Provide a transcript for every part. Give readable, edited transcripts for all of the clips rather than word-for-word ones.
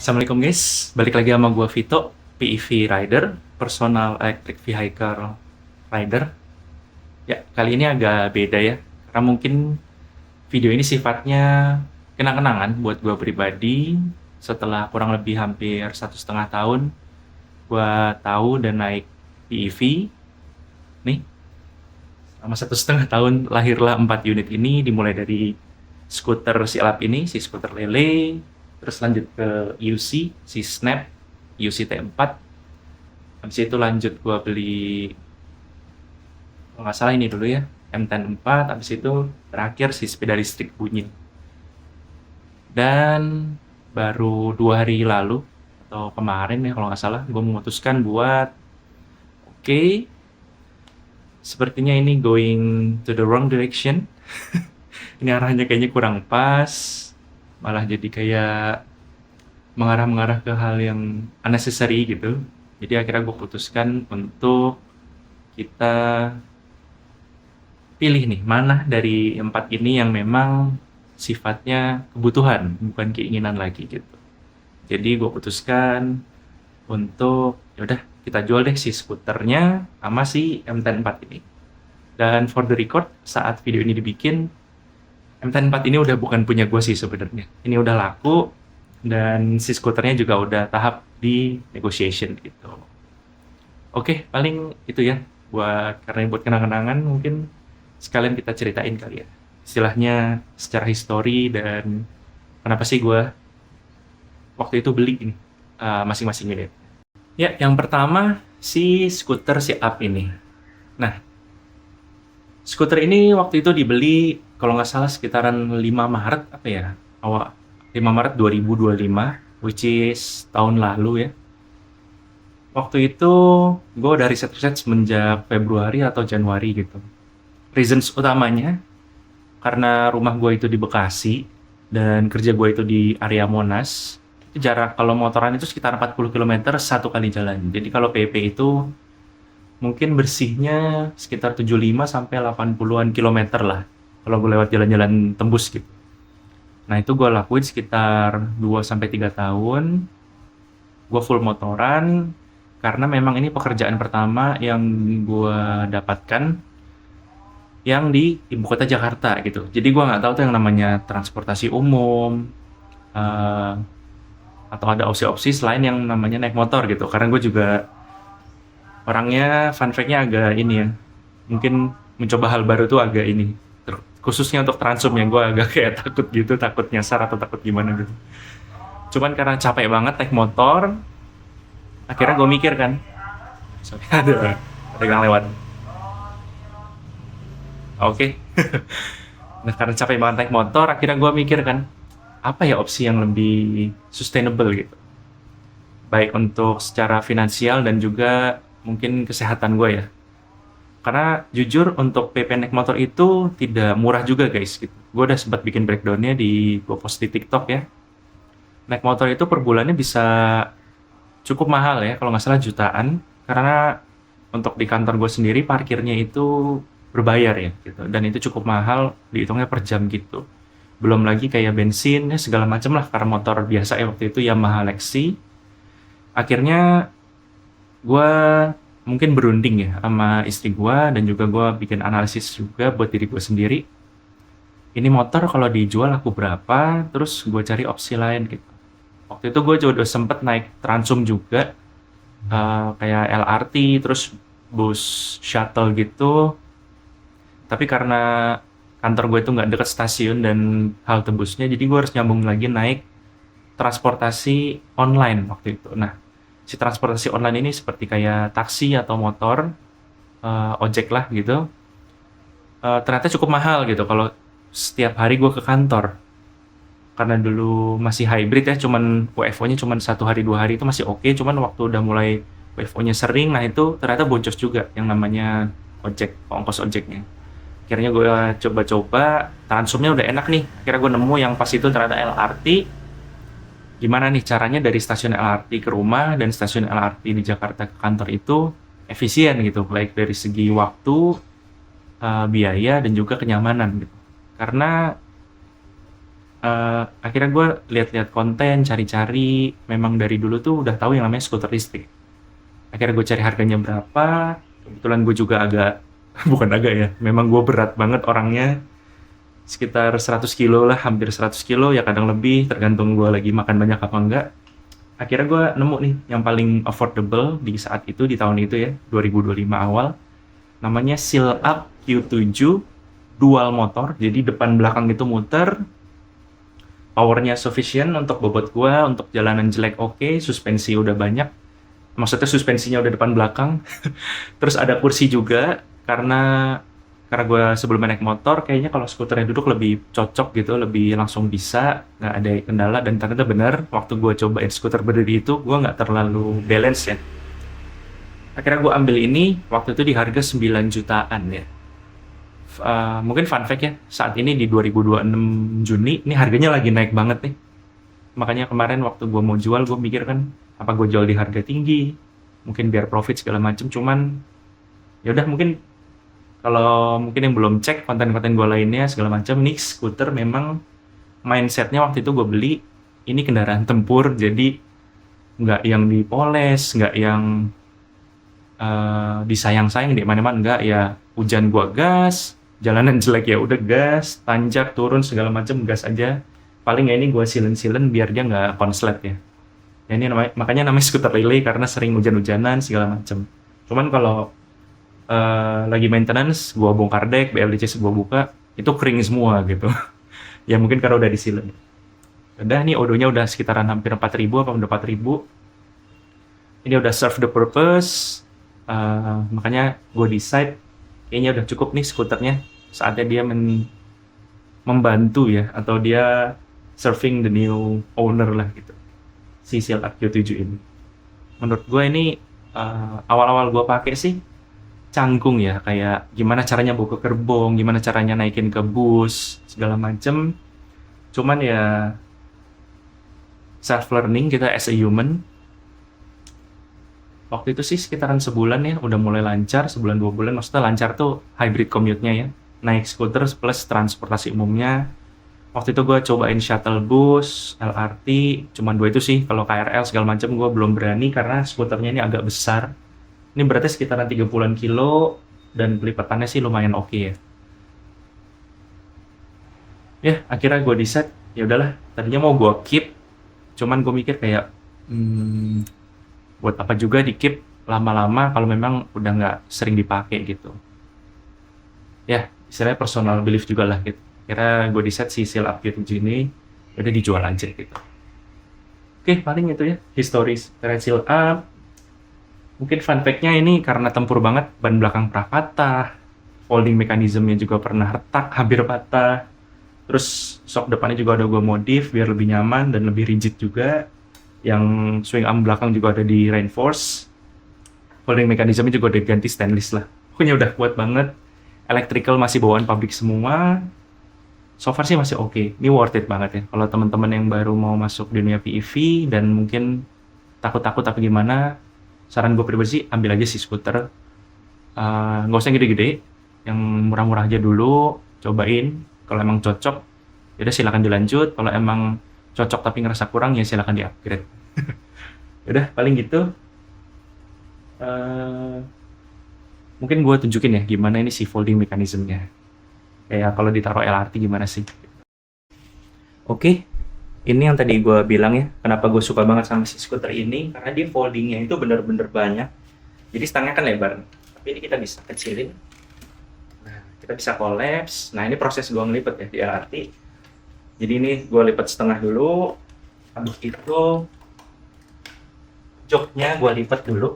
Assalamualaikum guys, balik lagi sama gua Vito, PEV Rider, Personal Electric Vehicle Rider. Ya, kali ini agak beda ya, karena mungkin video ini sifatnya kenang-kenangan buat gua pribadi. Setelah kurang lebih hampir 1,5 tahun, gua tahu dan naik PEV. Nih, selama 1,5 tahun lahirlah 4 unit ini, dimulai dari skuter si Alap ini, si skuter lele, terus lanjut ke UC, si Snap, UC T4. Habis itu lanjut gua beli, kalau nggak salah ini dulu ya, M10 4. Habis itu terakhir si sepeda listrik Bunyi. Dan baru 2 hari lalu, atau kemarin ya kalau nggak salah, gue memutuskan buat, oke, sepertinya ini going to the wrong direction. Ini arahnya kayaknya kurang pas, malah jadi kayak mengarah-mengarah ke hal yang unnecessary gitu. Jadi akhirnya gue putuskan untuk kita pilih nih, mana dari 4 ini yang memang sifatnya kebutuhan, bukan keinginan lagi gitu. Jadi gue putuskan untuk, yaudah kita jual deh si skuternya sama si M10 4 ini. Dan for the record, saat video ini dibikin, M10 4 ini udah bukan punya gue sih sebenarnya. Ini udah laku, dan si skuternya juga udah tahap di negotiation gitu. Oke, paling itu ya, karena buat kenang-kenangan mungkin sekalian kita ceritain kali ya. Istilahnya secara histori dan kenapa sih gue waktu itu beli ini masing-masing unit. Ya, yang pertama si skuter si Up ini. Nah, skuter ini waktu itu dibeli kalau nggak salah sekitaran 5 Maret apa ya? Awal 5 Maret 2025, which is tahun lalu ya. Waktu itu gue udah riset-riset semenjak Februari atau Januari gitu. Reasons utamanya karena rumah gue itu di Bekasi dan kerja gue itu di area Monas. Itu jarak kalau motoran itu sekitar 40 km satu kali jalan. Jadi kalau PP itu mungkin bersihnya sekitar 75 sampai 80-an kilometer lah kalau gue lewat jalan-jalan tembus gitu. Nah, itu gue lakuin sekitar 2-3 tahun. Gue full motoran karena memang ini pekerjaan pertama yang gue dapatkan yang di ibu kota Jakarta gitu. Jadi gue nggak tahu tuh yang namanya transportasi umum, atau ada opsi-opsi selain yang namanya naik motor gitu. Karena gue juga orangnya, fun fact-nya agak ini ya, mungkin mencoba hal baru tuh agak ini. Khususnya untuk transum yang gue agak kayak takut gitu, takut nyasar atau takut gimana gitu. Cuman karena capek banget naik motor, akhirnya gue mikir kan, sorry, ada yang lewat. Oke. Nah, karena capek banget naik motor, akhirnya gue mikir kan, apa ya opsi yang lebih sustainable gitu. Baik untuk secara finansial dan juga mungkin kesehatan gue ya. Karena jujur untuk PP naik motor itu tidak murah juga guys gitu. Gue udah sempat bikin breakdown-nya gue post di TikTok ya. Naik motor itu per bulannya bisa cukup mahal ya, kalau nggak salah jutaan. Karena untuk di kantor gue sendiri parkirnya itu berbayar ya gitu. Dan itu cukup mahal, dihitungnya per jam gitu. Belum lagi kayak bensin ya segala macam lah, karena motor biasa ya waktu itu Yamaha Lexi. Akhirnya gue mungkin berunding ya sama istri gue, dan juga gue bikin analisis juga buat diri gue sendiri. Ini motor kalau dijual laku berapa, terus gue cari opsi lain gitu. Waktu itu gue juga udah sempet naik Transum juga, kayak LRT, terus bus shuttle gitu. Tapi karena kantor gue itu nggak deket stasiun dan halte busnya, jadi gue harus nyambung lagi naik transportasi online waktu itu. Nah, si transportasi online ini seperti kayak taksi atau motor, ojek lah gitu. Ternyata cukup mahal gitu kalau setiap hari gue ke kantor. Karena dulu masih hybrid ya, cuman WFO-nya cuman 1 hari 2 hari itu masih oke. Cuman waktu udah mulai WFO-nya sering, nah itu ternyata boncos juga yang namanya ojek, ongkos ojeknya. Akhirnya gue coba-coba, Transumnya udah enak nih. Akhirnya gue nemu yang pas itu ternyata LRT. Gimana nih caranya dari stasiun LRT ke rumah dan stasiun LRT di Jakarta ke kantor itu efisien gitu, baik dari segi waktu, biaya, dan juga kenyamanan gitu. Karena Akhirnya gue lihat-lihat konten, cari-cari, memang dari dulu tuh udah tahu yang namanya skuter listrik. Akhirnya gue cari harganya berapa, kebetulan gue juga agak bukan agak ya, memang gue berat banget orangnya, sekitar 100 kilo lah, hampir 100 kilo, ya kadang lebih, tergantung gue lagi makan banyak apa enggak. Akhirnya gue nemu nih, yang paling affordable di saat itu, di tahun itu ya, 2025 awal, namanya Seal Up Q7 dual motor, jadi depan belakang itu muter, powernya sufficient untuk bobot gue, untuk jalanan jelek oke, suspensi udah banyak, maksudnya suspensinya udah depan belakang, terus ada kursi juga, karena gue sebelum naik motor, kayaknya kalau skuternya duduk lebih cocok gitu, lebih langsung bisa, nggak ada kendala, dan ternyata benar, waktu gue cobain skuter berdiri itu, gue nggak terlalu balance ya. Akhirnya gue ambil ini, waktu itu di harga 9 jutaan ya. Mungkin fun fact ya, saat ini di 2026 Juni, ini harganya lagi naik banget nih. Makanya kemarin waktu gue mau jual, gue mikir kan, apa gue jual di harga tinggi, mungkin biar profit segala macem, cuman ya udah mungkin kalau mungkin yang belum cek konten-konten gue lainnya segala macam, nih skuter memang mindsetnya waktu itu gue beli ini kendaraan tempur, jadi nggak yang dipoles, nggak yang disayang-sayang di mana-mana, nggak ya, hujan gua gas, jalanan jelek ya udah gas, tanjak turun segala macam gas aja, paling ya ini gua silen-silen biar dia nggak konslet ya. Ya ini makanya namanya skuter relay karena sering hujan-hujanan segala macam. Cuman kalau lagi maintenance, gua bongkar dek, BLDC gua buka, itu kering semua gitu. Ya mungkin karena udah disilen. Udah nih odonya udah sekitaran hampir 4.000 apa udah 4.000. Ini udah serve the purpose. Makanya gue decide kayaknya udah cukup nih skuternya, saatnya dia membantu ya, atau dia serving the new owner lah gitu, si Seal Up Q7 ini. Menurut gue ini awal-awal gue pakai sih canggung ya, kayak gimana caranya bawa ke gerbong, gimana caranya naikin ke bus segala macem. Cuman ya self learning kita as a human. Waktu itu sih sekitaran sebulan ya, udah mulai lancar, sebulan 2 bulan, maksudnya lancar tuh hybrid commute-nya ya. Naik skuter plus transportasi umumnya. Waktu itu gue cobain shuttle bus, LRT, cuman 2 itu sih. Kalau KRL segala macam gue belum berani karena skuternya ini agak besar. Ini berarti sekitaran 30-an kilo, dan pelipatannya sih lumayan oke ya. Ya, akhirnya gue decide, ya udahlah, tadinya mau gue keep, cuman gue mikir kayak, buat apa juga di keep lama-lama kalau memang udah nggak sering dipakai gitu. Ya, istilahnya personal belief juga lah gitu. Kira gue decide si Seal Up Q7 ini udah dijual aja gitu. Oke, paling itu ya historis dari Seal Up. Mungkin fun fact-nya ini karena tempur banget, ban belakang pernah patah, folding mechanism-nya juga pernah retak, hampir patah. Terus shock depannya juga udah gue modif biar lebih nyaman dan lebih rigid juga. Yang swing arm belakang juga ada di reinforce, folding mechanism juga udah diganti stainless lah, pokoknya udah kuat banget. Electrical masih bawaan pabrik semua, so far sih masih oke. Ini worth it banget ya kalau teman-teman yang baru mau masuk dunia PEV dan mungkin takut-takut apa gimana, saran gue pribadi sih ambil aja si skuter. Nggak usah yang gede-gede, yang murah-murah aja dulu, cobain. Kalau emang cocok ya udah silakan dilanjut, kalau emang cocok tapi ngerasa kurang ya silakan di upgrade. Udah paling gitu. Mungkin gue tunjukin ya gimana ini si folding mechanismnya, kayak kalau ditaruh LRT gimana sih. Oke, ini yang tadi gue bilang ya, kenapa gue suka banget sama si skuter ini, karena dia foldingnya itu bener-bener banyak. Jadi stangnya kan lebar, tapi ini kita bisa kecilin. Nah, kita bisa collapse. Nah, ini proses gue ngelipet ya di LRT. Jadi ini gue lipat setengah dulu, habis itu joknya gue lipat dulu.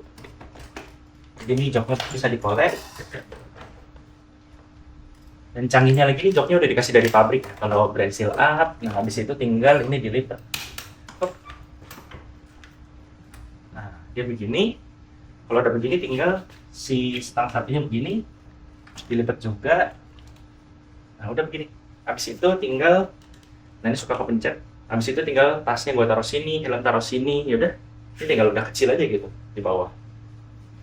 Jadi ini joknya bisa dikolek. Dan canggihnya lagi, ini joknya udah dikasih dari pabrik kalau brand Seal Up. Nah, habis itu tinggal ini dilipat. Nah, dia begini. Kalau udah begini tinggal si stang satunya begini, dilipat juga. Nah, udah begini. Habis itu tinggal, nah ini suka kepencet. Habis itu tinggal tasnya gue taruh sini, helm taruh sini, yaudah. Ini tinggal udah kecil aja gitu di bawah.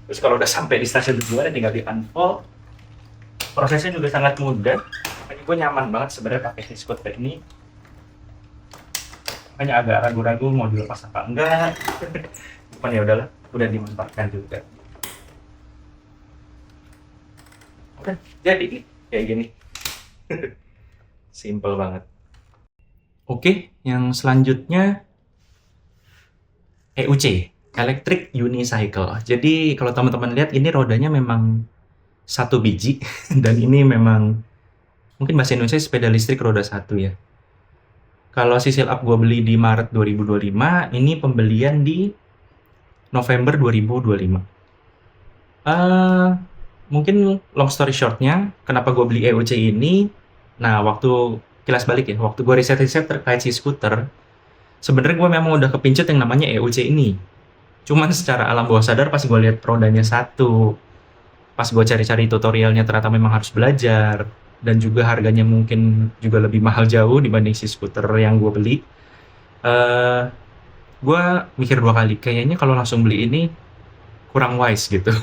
Terus kalau udah sampai di stasiun tujuan, tinggal di unfold. Prosesnya juga sangat mudah. Ini gue nyaman banget sebenarnya pakai skuter ini. Makanya agak ragu-ragu mau dilepas apa enggak. Cuman ya udahlah, udah dimanfaatkan juga. Oke, jadi kayak gini. Simple banget. Oke, yang selanjutnya EUC, Electric Unicycle. Jadi kalau teman-teman lihat ini rodanya memang satu biji dan ini memang mungkin bahasa Indonesia sepeda listrik roda satu ya. Kalau sisil up gue beli di Maret 2025, ini pembelian di November 2025. Mungkin long story short-nya, kenapa gue beli EUC ini? Nah, waktu kilas balik ya, waktu gue riset-riset terkait si skuter, sebenarnya gue memang udah kepincut yang namanya EUC ini. Cuman secara alam bawah sadar pas gue lihat rodanya satu, pas gue cari-cari tutorialnya ternyata memang harus belajar, dan juga harganya mungkin juga lebih mahal jauh dibanding si skuter yang gue beli. Gue mikir dua kali, kayaknya kalau langsung beli ini kurang wise gitu.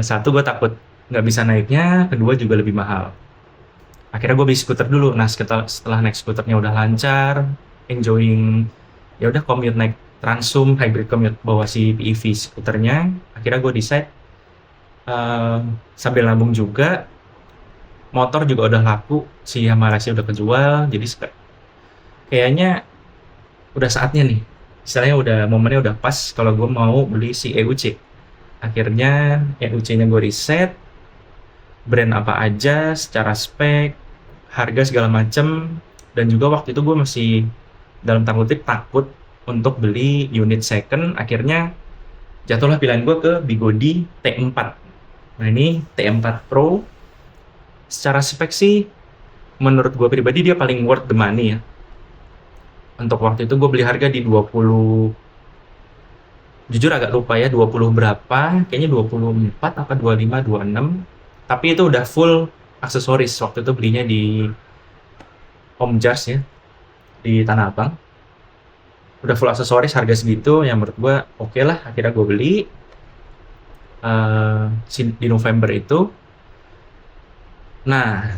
Satu, gue takut nggak bisa naiknya, kedua juga lebih mahal. Akhirnya gue beli skuter dulu. Nah, setelah naik skuternya udah lancar, enjoying, ya udah commute naik Transum hybrid commute bawa si PEV skuternya. Akhirnya gue decide sambil nabung juga, motor juga udah laku, si Yamaha udah kejual, jadi kayaknya udah saatnya nih. Istilahnya udah momennya udah pas kalau gue mau beli si EUC. Akhirnya EUC-nya gue riset, brand apa aja, secara spek, harga segala macem, dan juga waktu itu gue masih dalam tanda kutip takut untuk beli unit second. Akhirnya jatuhlah pilihan gue ke Bigodi T4. Nah, ini T4 Pro. Secara spek sih menurut gue pribadi dia paling worth the money ya. Untuk waktu itu gue beli harga di 20, jujur agak lupa ya 20 berapa, kayaknya 24 apa 25, 26. Tapi itu udah full aksesoris. Waktu itu belinya di Home Jars ya, di Tanah Abang. Udah full aksesoris, harga segitu yang menurut gue oke lah. Akhirnya gue beli di November itu. Nah,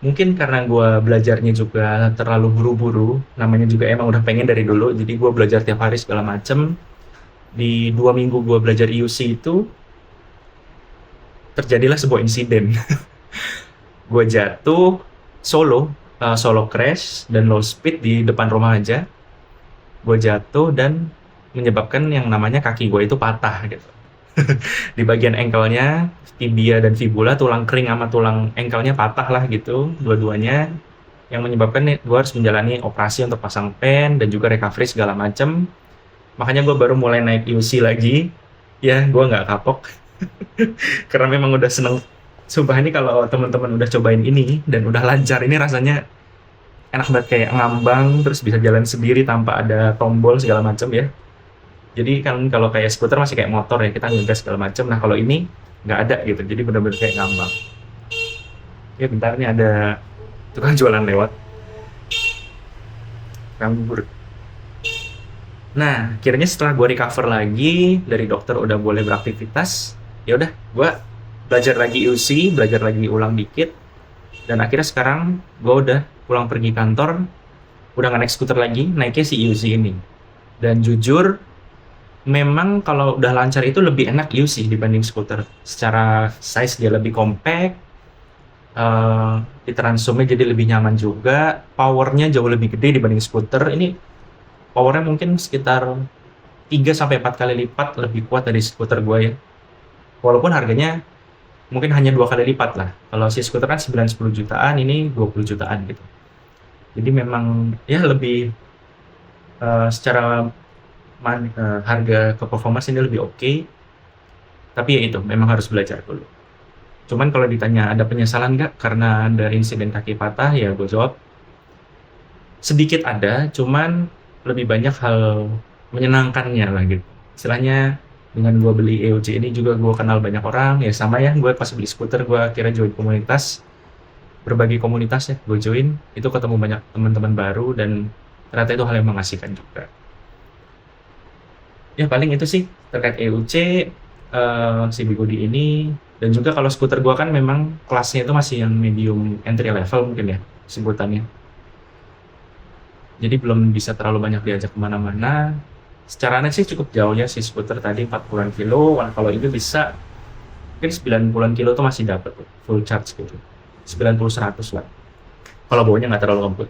mungkin karena gue belajarnya juga terlalu buru-buru, namanya juga emang udah pengen dari dulu, jadi gue belajar tiap hari segala macem. Di 2 minggu gue belajar EUC itu, terjadilah sebuah insiden. Gue jatuh solo crash dan low speed di depan rumah aja. Gue jatuh dan menyebabkan yang namanya kaki gue itu patah gitu. Di bagian ankle-nya, tibia dan fibula, tulang kering sama tulang ankle-nya patah lah gitu, dua-duanya. Yang menyebabkan gue harus menjalani operasi untuk pasang pen dan juga recovery segala macem. Makanya gue baru mulai naik EUC lagi. Ya, gue nggak kapok. Karena memang udah seneng. Sumpah ini kalau teman-teman udah cobain ini dan udah lancar, ini rasanya enak banget, kayak ngambang, terus bisa jalan sendiri tanpa ada tombol segala macem ya. Jadi kan kalau kayak skuter masih kayak motor ya, kita ngegas segala macem. Nah, kalau ini nggak ada gitu, jadi bener-bener kayak ngambang. Ya bentar, nih ada tukang jualan lewat. Nganggur. Nah, akhirnya setelah gue recover lagi dari dokter, udah boleh beraktivitas, ya udah gue belajar lagi EUC, belajar lagi ulang dikit, dan akhirnya sekarang gue udah pulang pergi kantor, udah nggak naik skuter lagi, naiknya si EUC ini. Dan jujur, memang kalau udah lancar itu lebih enak EUC dibanding skuter. Secara size dia lebih compact, di transumnya jadi lebih nyaman juga, powernya jauh lebih gede dibanding skuter. Ini powernya mungkin sekitar 3-4 kali lipat lebih kuat dari skuter gue ya. Walaupun harganya mungkin hanya 2 kali lipat lah. Kalau si skuter kan 9-10 jutaan, ini 20 jutaan gitu. Jadi memang ya lebih secara harga ke performance ini lebih oke. Tapi ya itu, memang harus belajar dulu. Cuman kalau ditanya ada penyesalan nggak karena ada insiden kaki patah, ya gue jawab sedikit ada, cuman lebih banyak hal menyenangkannya lah gitu. Istilahnya dengan gue beli EOC ini juga gue kenal banyak orang, ya sama ya, gue pas beli skuter gue kira join komunitas, berbagai komunitas ya gue join, itu ketemu banyak teman-teman baru dan ternyata itu hal yang mengasihkan juga. Ya paling itu sih terkait EUC, si Bigodi ini. Dan juga kalau skuter gue kan memang kelasnya itu masih yang medium entry level mungkin ya sebutannya. jadi belum bisa terlalu banyak diajak kemana-mana. Secara net sih cukup jauh ya si skuter tadi 40-an kilo. Nah, kalau ini bisa mungkin 90-an kilo tuh masih dapat full charge gitu. 90-100 lah. Kalau bawanya nggak terlalu ngebut.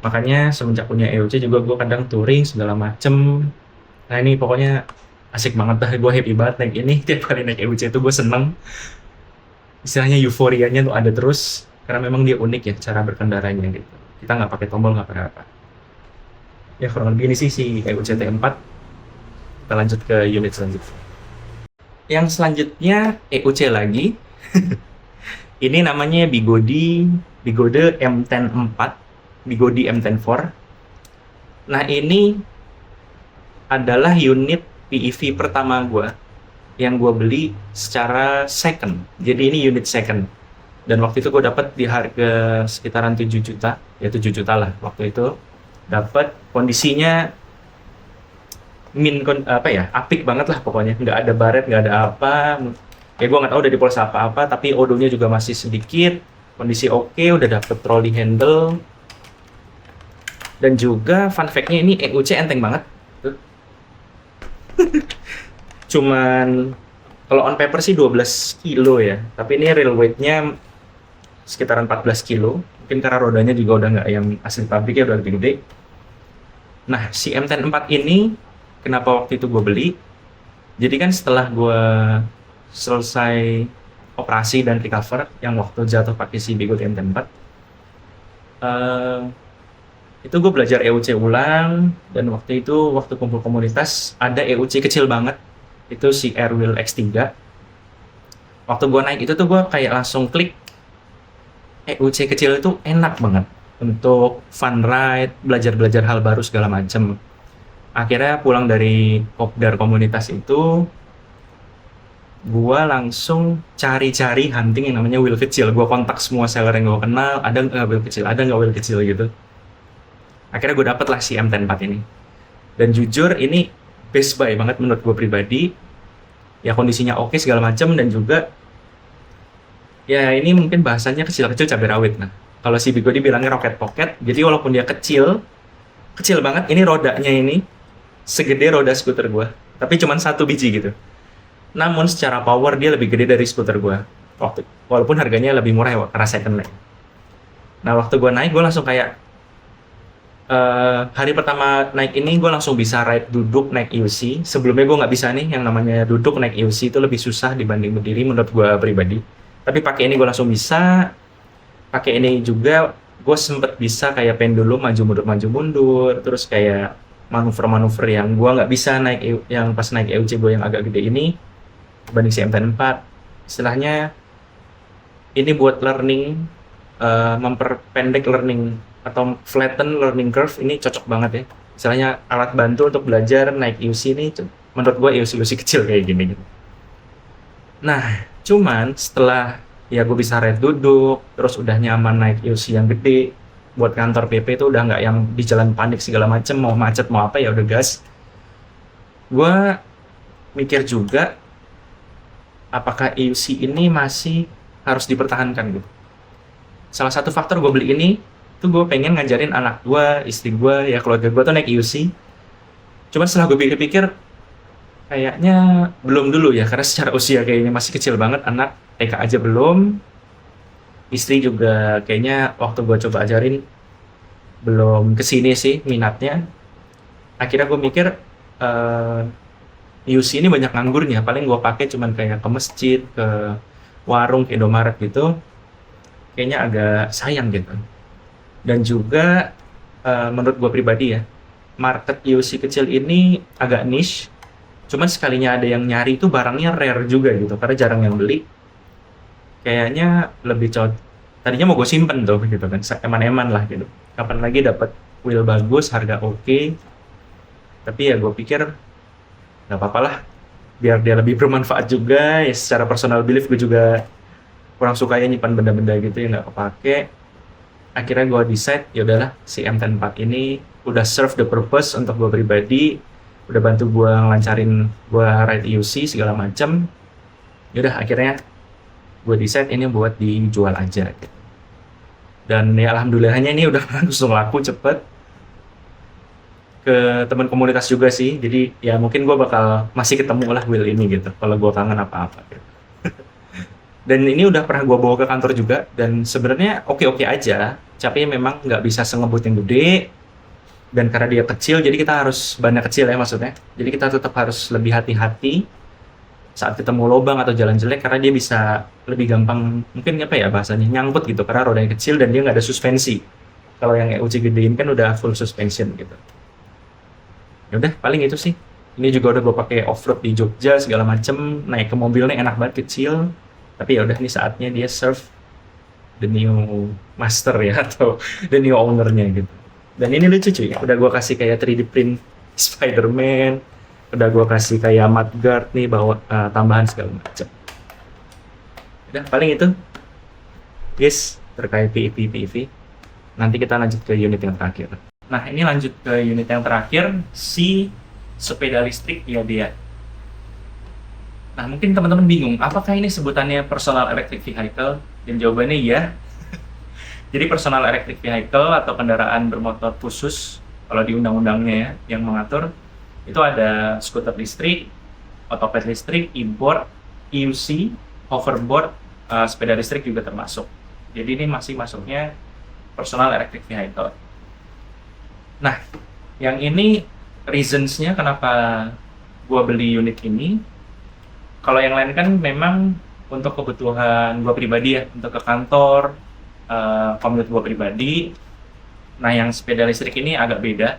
Makanya semenjak punya EOC juga gue kadang touring segala macem. Nah ini pokoknya asik banget dah, gue happy banget naik ini. Tiap kali naik EOC itu gue seneng. Istilahnya euforianya tuh ada terus. Karena memang dia unik ya cara berkendaranya gitu. Kita nggak pakai tombol, nggak pakai apa. Ya kurang lebih ini sih si EOC T4. Kita lanjut ke unit selanjutnya. Yang selanjutnya EOC lagi. Ini namanya Bigode M104, Bigode M104. Nah ini adalah unit PEV pertama gue yang gue beli secara second. Jadi ini unit second. Dan waktu itu gue dapat di harga sekitaran 7 juta, ya 7 juta lah waktu itu. Dapat kondisinya apik banget lah pokoknya. Nggak ada baret, nggak ada apa. Ya gue nggak tahu udah dipoles apa-apa, tapi odonya juga masih sedikit. Kondisi oke, udah dapet trolley handle. Dan juga fun fact-nya ini EOC enteng banget. Tuh. Cuman kalau on paper sih 12 kilo ya, tapi ini real weight-nya sekitaran 14 kilo. Mungkin karena rodanya juga udah nggak yang asli pabrik ya, udah lebih gede. Nah, si M104 ini kenapa waktu itu gue beli? Jadi kan setelah gue selesai operasi dan recover yang waktu jatuh pakai si Bigode M104, itu gue belajar EOC ulang. Dan waktu itu waktu kumpul komunitas ada EOC kecil banget, itu si Airwheel X3. Waktu gue naik itu tuh gue kayak langsung klik, EOC kecil itu enak banget untuk fun ride, belajar hal baru segala macem. Akhirnya pulang dari kopdar komunitas itu, gue langsung cari-cari hunting yang namanya wheel kecil. Gue kontak semua seller yang gue kenal, ada nggak wheel kecil, ada nggak wheel kecil gitu. Akhirnya gue dapet lah si M104 ini. Dan jujur ini best buy banget menurut gue pribadi. Ya kondisinya oke segala macam, dan juga ya ini mungkin bahasanya kecil-kecil cabai rawit. Nah, kalau si Bigode bilangnya rocket pocket. Jadi walaupun dia kecil banget, ini rodanya ini segede roda skuter gue. Tapi cuma 1 biji gitu. Namun secara power dia lebih gede dari skuter gue. Walaupun harganya lebih murah ya karena second leg. Nah waktu gue naik, gue langsung kayak hari pertama naik ini gue langsung bisa ride duduk naik EOC. Sebelumnya gue nggak bisa nih, yang namanya duduk naik EOC itu lebih susah dibanding berdiri menurut gue pribadi. Tapi pakai ini gue langsung bisa. Pakai ini juga gue sempet bisa kayak pendulum maju mundur, terus kayak manuver yang gue nggak bisa naik yang pas naik EOC gue yang agak gede ini dibanding si M104. Istilahnya ini buat learning, memperpendek learning atau flatten learning curve, ini cocok banget ya. Istilahnya alat bantu untuk belajar naik EOC ini menurut gue EOC kecil kayak gini gitu. Nah cuman setelah ya gue bisa ride duduk, terus udah nyaman naik EOC yang gede buat kantor PP itu udah nggak yang di jalan panik segala macem, mau macet mau apa ya udah gas. Gue mikir juga apakah EOC ini masih harus dipertahankan gitu. Salah satu faktor gue beli ini tuh gue pengen ngajarin anak gue, istri gue, ya keluarga gue tuh naik EOC. Cuman setelah gue pikir-pikir kayaknya belum dulu ya, karena secara usia kayaknya masih kecil banget, anak TK aja belum. Istri juga kayaknya waktu gue coba ajarin belum kesini sih minatnya. Akhirnya gue mikir EOC ini banyak nganggurnya, paling gue pakai cuman kayak ke masjid, ke warung, ke Indomaret gitu. Kayaknya agak sayang gitu. Dan juga menurut gue pribadi ya, market EOC kecil ini agak niche. Cuman sekalinya ada yang nyari itu barangnya rare juga gitu, karena jarang yang beli. Kayaknya lebih cocok. Tadinya mau gue simpen tuh gitu kan, eman-eman lah gitu. Kapan lagi dapat wheel bagus, harga oke. Tapi ya gue pikir nggak apa-apa lah, biar dia lebih bermanfaat juga. Ya secara personal belief gue juga kurang suka ya nyimpan benda-benda gitu yang nggak kepake. Akhirnya gue decide ya udahlah, si M104 ini udah serve the purpose untuk gue pribadi, udah bantu gue ngelancarin gue ride EOC segala macam. Yaudah akhirnya gue decide ini buat dijual aja gitu. Dan ya alhamdulillahnya ini udah langsung laku cepet. ke teman komunitas juga sih. Jadi ya mungkin gue bakal masih ketemu lah wheel ini gitu. Kalau gue kangen apa-apa gitu. Dan ini udah pernah gue bawa ke kantor juga dan sebenarnya oke-oke aja. Tapi memang nggak bisa sengebut yang gede dan karena dia kecil jadi kita harus bannya kecil ya maksudnya. Jadi kita tetap harus lebih hati-hati saat ketemu lubang atau jalan jelek karena dia bisa lebih gampang mungkin apa ya bahasanya nyangkut gitu karena rodanya kecil dan dia nggak ada suspensi. Kalau yang EUC gedein kan udah full suspension gitu. Ya udah paling itu sih. Ini juga udah gue pakai off-road di Jogja segala macem, naik ke mobilnya enak banget kecil. Tapi ya udah nih saatnya dia serve the new master ya atau the new ownernya gitu. Dan ini lucu cuy, udah gue kasih kayak 3D print Spider-Man, udah gue kasih kayak mudguard nih bawa tambahan segala macam. Udah paling itu guys terkait PEV. Nanti kita lanjut ke unit yang terakhir. Nah ini lanjut ke unit yang terakhir, si sepeda listrik ya dia. Nah mungkin teman-teman bingung, apakah ini sebutannya personal electric vehicle? Dan jawabannya iya. Jadi personal electric vehicle atau kendaraan bermotor khusus, kalau di undang-undangnya ya, yang mengatur, itu ada skuter listrik, otopet listrik, e-board, EUC, hoverboard, sepeda listrik juga termasuk. Jadi ini masih masuknya personal electric vehicle. Nah, yang ini reasons-nya kenapa gua beli unit ini. Kalau yang lain kan memang untuk kebutuhan gua pribadi ya, untuk ke kantor, commute gua pribadi. Nah, yang sepeda listrik ini agak beda.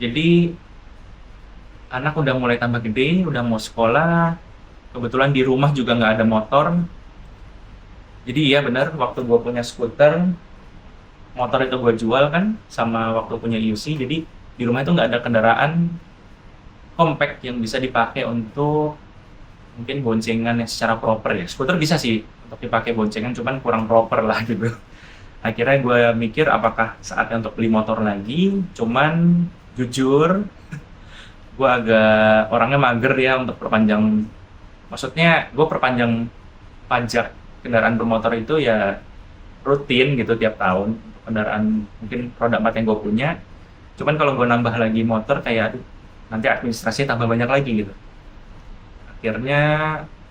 Jadi anak udah mulai tambah gede, udah mau sekolah. Kebetulan di rumah juga nggak ada motor. Jadi iya benar, waktu gua punya skuter, motor itu gue jual kan sama waktu punya EUC, jadi di rumah itu nggak ada kendaraan compact yang bisa dipakai untuk mungkin boncengan yang secara proper ya. Skuter bisa sih untuk dipakai boncengan, cuman kurang proper lah gitu. Akhirnya gue mikir apakah saatnya untuk beli motor lagi, cuman jujur gue agak orangnya mager ya untuk perpanjang, maksudnya gue perpanjang pajak kendaraan bermotor itu ya rutin gitu tiap tahun. Kendaraan mungkin roda 4 yang gue punya, cuman kalau gue nambah lagi motor kayak aduh, nanti administrasinya tambah banyak lagi gitu. Akhirnya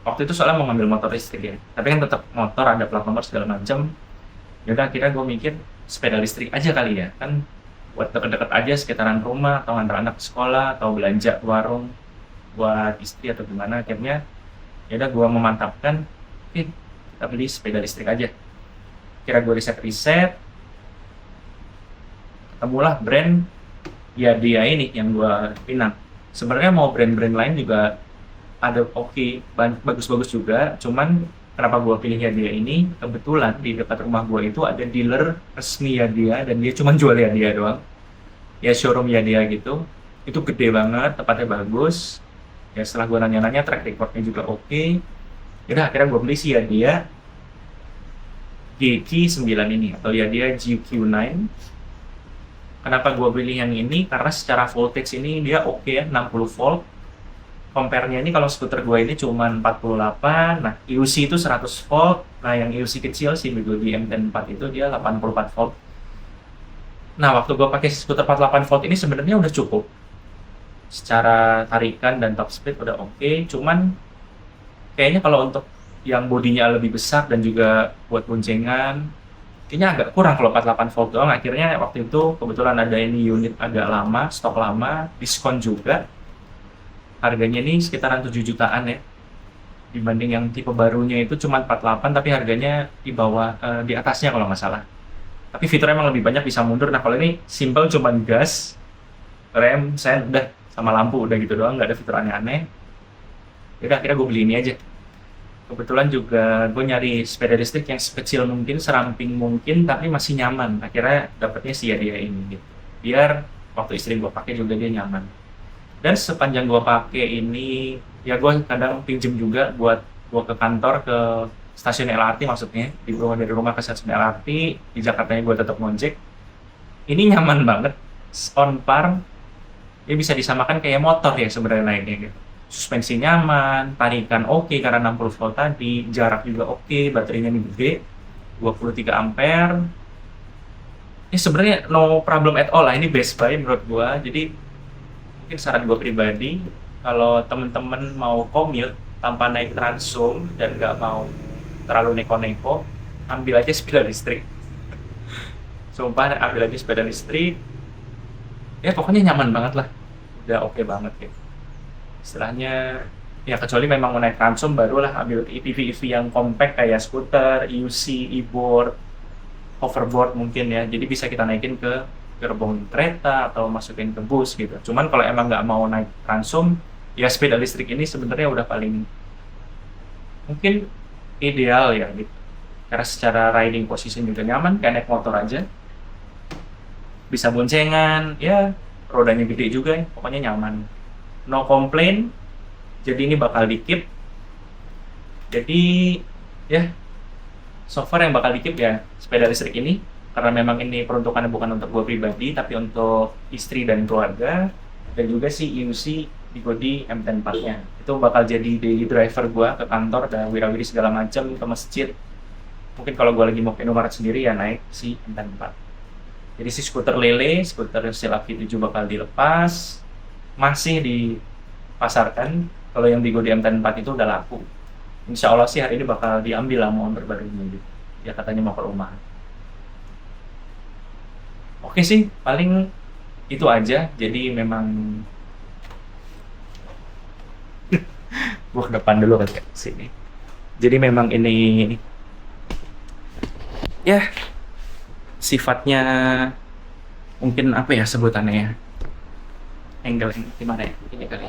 waktu itu soalnya mau ngambil motor listrik ya, tapi kan tetap motor ada plat nomor segala macam. Yaudah akhirnya gue mikir sepeda listrik aja kali ya, kan buat deket-deket aja sekitaran rumah atau antar anak ke sekolah atau belanja ke warung buat istri atau gimana. Akhirnya yaudah gue memantapkan, oke kita beli sepeda listrik aja. Kira gue riset-riset, ketemulah brand ya dia ini yang gua pinang. Sebenarnya mau brand-brand lain juga ada oke, bagus-bagus juga, cuman kenapa gua pilih ya dia ini, kebetulan di dekat rumah gua itu ada dealer resmi ya dia dan dia cuma jual ya dia doang. Ya showroom ya dia gitu. Itu gede banget, tempatnya bagus. Ya setelah gua nanya-nanya track recordnya juga oke. Yaudah akhirnya gua beli sih ya dia GQ9 ini atau ya dia GQ9. Kenapa gue pilih yang ini? Karena secara voltage ini dia oke ya, 60 volt. Compare-nya ini kalau skuter gue ini cuma 48, nah EUC itu 100 volt. Nah yang EUC kecil sih BGD M10 4 itu dia 84 volt. Nah waktu gue pakai skuter 48 volt ini sebenarnya udah cukup. Secara tarikan dan top speed udah oke, cuman kayaknya kalau untuk yang bodinya lebih besar dan juga buat boncengan, kayaknya agak kurang kalau 48 volt doang. Akhirnya waktu itu kebetulan ada ini unit agak lama, stok lama, diskon juga. Harganya ini sekitaran 7 jutaan ya. Dibanding yang tipe barunya itu cuma 48 tapi harganya di bawah, di atasnya kalau nggak salah. Tapi fiturnya emang lebih banyak, bisa mundur. Nah kalau ini simple cuma gas, rem, sen, udah sama lampu udah gitu doang, nggak ada fitur aneh-aneh. Yaudah akhirnya gue beli ini aja. Kebetulan juga gue nyari sepeda listrik yang sekecil mungkin, seramping mungkin, tapi masih nyaman. Akhirnya dapetnya sih ya dia ini gitu. Biar waktu istri gue pakai juga dia nyaman. Dan sepanjang gue pakai ini, ya gue kadang pinjem juga buat gue ke kantor, ke stasiun LRT maksudnya. Dari rumah ke stasiun LRT, di Jakartanya gue tetap ngojek. Ini nyaman banget, on par. Ya bisa disamakan kayak motor ya sebenarnya naiknya gitu. Suspensi nyaman, tarikan oke karena 60 volt tadi, jarak juga oke, baterainya ini gede, 23 ampere. Ini sebenarnya no problem at all lah, ini best buy menurut gua. Jadi mungkin saran gua pribadi, kalau temen-temen mau commute tanpa naik Transum dan nggak mau terlalu neko-neko, ambil aja sepeda listrik. Sumpah, ambil aja sepeda listrik. Ya pokoknya nyaman banget lah. Udah oke banget ya. Istilahnya, ya kecuali memang mau naik Transum barulah ambil EV-EV yang compact kayak skuter, UC, e-board, hoverboard mungkin ya. Jadi bisa kita naikin ke gerbong kereta atau masukin ke bus gitu. Cuman kalau emang nggak mau naik Transum, ya sepeda listrik ini sebenarnya udah paling mungkin ideal ya gitu. Karena secara riding position juga nyaman, kayak naik motor aja. Bisa boncengan, ya rodanya gede juga ya, pokoknya nyaman. No complaint, jadi ini bakal dikit. Jadi ya so far yang bakal dikit ya sepeda listrik ini, karena memang ini peruntukannya bukan untuk gue pribadi tapi untuk istri dan keluarga, dan juga si IUC di Godi M10 nya itu bakal jadi daily driver gue ke kantor dan wira-wiri segala macam, ke masjid. Mungkin kalau gue lagi mau ke Indomaret sendiri ya naik si M10. Jadi si skuter lele, skuter Silaki 7 bakal dilepas, masih dipasarkan. Kalau yang di Godi M10 itu udah laku. Insya Allah sih hari ini bakal diambil lah motor barunya gitu. Ya katanya mau ke rumah. Oke sih, paling itu aja. Jadi memang gua ke depan dulu kan ke sini. Jadi memang ini ya sifatnya mungkin apa ya sebutannya ya? Angle yang gimana ya? Ini kali.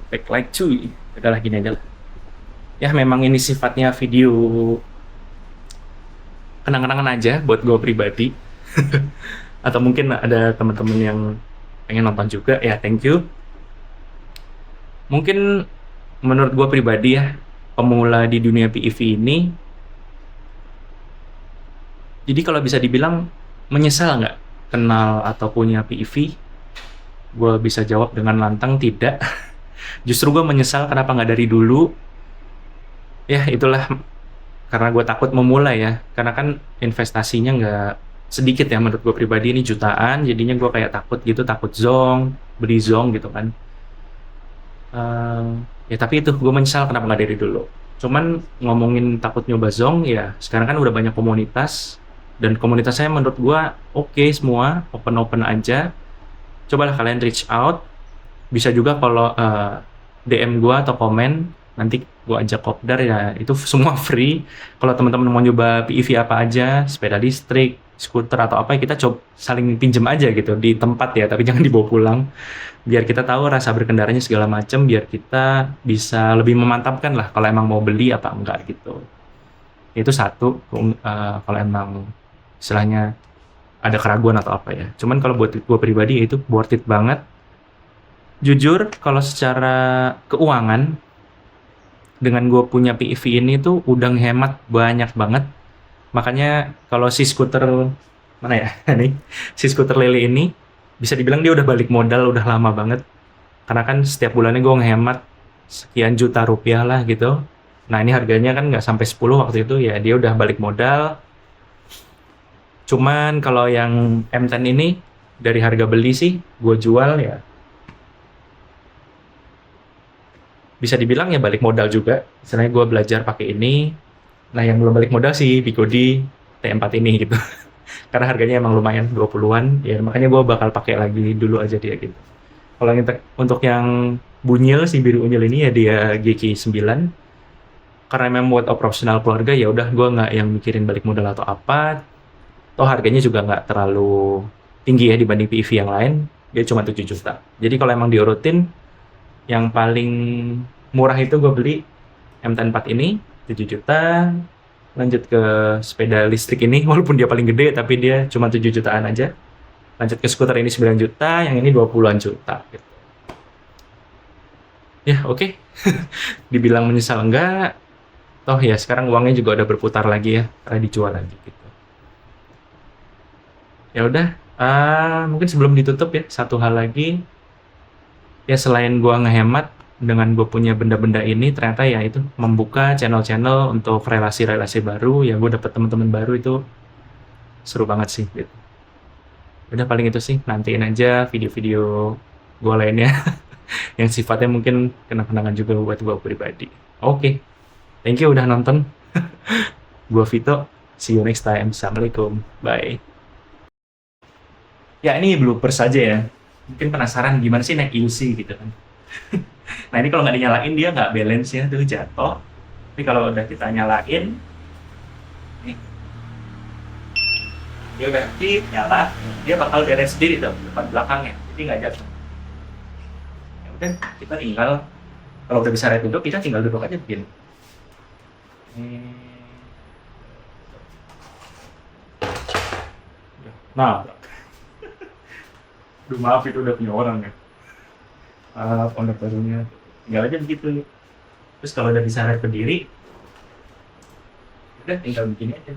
Backlight cuy. Udahlah gini aja lah. Ya memang ini sifatnya video kenang-kenangan aja buat gue pribadi. Atau mungkin ada teman-teman yang pengen nonton juga, ya thank you. Mungkin menurut gue pribadi ya, pemula di dunia PEV ini, jadi kalau bisa dibilang menyesal nggak kenal atau punya PEV? Gue bisa jawab dengan lantang tidak. Justru gue menyesal kenapa nggak dari dulu. Ya itulah, karena gue takut memulai ya, karena kan investasinya nggak sedikit ya menurut gue pribadi, ini jutaan, jadinya gue kayak takut gitu, takut zonk, beli zonk gitu kan. Ya tapi itu gue menyesal kenapa nggak dari dulu. Cuman ngomongin takut nyoba zonk ya, sekarang kan udah banyak komunitas, dan komunitasnya menurut gue oke semua, open aja. Cobalah kalian reach out, bisa juga kalau DM gue atau komen, nanti gue ajak kopdar ya, itu semua free. Kalau teman-teman mau nyoba PEV apa aja, sepeda listrik, skuter atau apa, kita coba saling pinjem aja gitu di tempat ya, tapi jangan dibawa pulang. Biar kita tahu rasa berkendaranya segala macam, biar kita bisa lebih memantapkan lah kalau emang mau beli apa enggak gitu. Itu satu, kalau emang istilahnya ada keraguan atau apa ya. Cuman kalau buat gue pribadi itu worth it banget. Jujur, kalau secara keuangan, dengan gue punya PEV ini tuh udah ngehemat banyak banget. Makanya kalau si skuter, mana ya, nih, si skuter lele ini, bisa dibilang dia udah balik modal, udah lama banget. Karena kan setiap bulannya gue ngehemat sekian juta rupiah lah gitu. Nah ini harganya kan nggak sampai 10 waktu itu, ya dia udah balik modal. Cuman kalau yang M10 ini, dari harga beli sih, gue jual ya, bisa dibilang ya balik modal juga. Misalnya gue belajar pakai ini, nah yang belum balik modal sih Bigodi T4 ini gitu. Karena harganya emang lumayan 20-an, ya makanya gue bakal pakai lagi dulu aja dia gitu. Kalau untuk yang bunyil, si biru unyil ini ya dia GK9. Karena memang buat operasional keluarga, ya udah gue nggak yang mikirin balik modal atau apa. Toh harganya juga nggak terlalu tinggi ya dibanding PEV yang lain, dia cuma 7 juta. Jadi kalau emang diurutin, yang paling murah itu gue beli M10 ini 7 juta, lanjut ke sepeda listrik ini, walaupun dia paling gede tapi dia cuma 7 jutaan aja. Lanjut ke skuter ini 9 juta, yang ini 20-an juta gitu. Ya oke. Dibilang menyesal enggak, toh ya sekarang uangnya juga udah berputar lagi ya, karena dijual lagi gitu. Ya udah, mungkin sebelum ditutup ya, satu hal lagi, ya selain gua ngehemat dengan gue punya benda-benda ini, ternyata ya itu membuka channel-channel untuk relasi-relasi baru, ya gue dapet teman-teman baru itu seru banget sih gitu. Udah paling itu sih, nantiin aja video-video gue lainnya yang sifatnya mungkin kenang-kenangan juga buat gue pribadi. Oke, thank you udah nonton. Gue Vito, see you next time. Assalamualaikum, bye. Ya ini blooper saja ya. Mungkin penasaran gimana sih naik UC gitu kan. Nah ini kalau nggak dinyalain dia nggak balance ya, tuh jatuh. Tapi kalau udah kita nyalain, nih, dia udah aktif, nyala, dia bakal balance sendiri tuh, depan belakangnya. Jadi nggak jatuh. Ya udah, kita tinggal, kalau udah bisa duduk, kita tinggal duduk aja begini. Nah, aduh maaf itu udah punya orang ya. Owner barunya. Tinggal aja begitu. Terus kalau udah bisa berdiri, udah tinggal begini aja.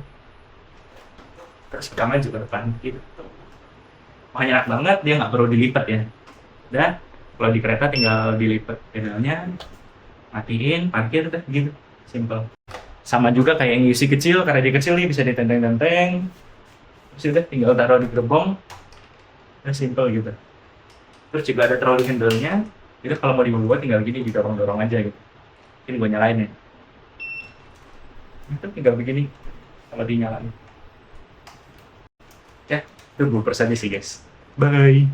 Terus kita maju ke depan gitu. Makanya enak banget, dia nggak perlu dilipat ya. Dan kalau di kereta tinggal dilipat pedalnya, matiin, parkir udah gitu. Simple. Sama juga kayak yang UC kecil, karena dia kecil nih bisa ditenteng-tenteng. Terus udah tinggal taruh di gerbong. Udah simple gitu. Terus juga ada trolling handle-nya. Jadi kalau mau dibawa tinggal gini didorong-dorong aja gitu. Ini gue nyalain ya. Itu tinggal begini kalau dinyalain. Ya, itu blooper saja sih guys. Bye.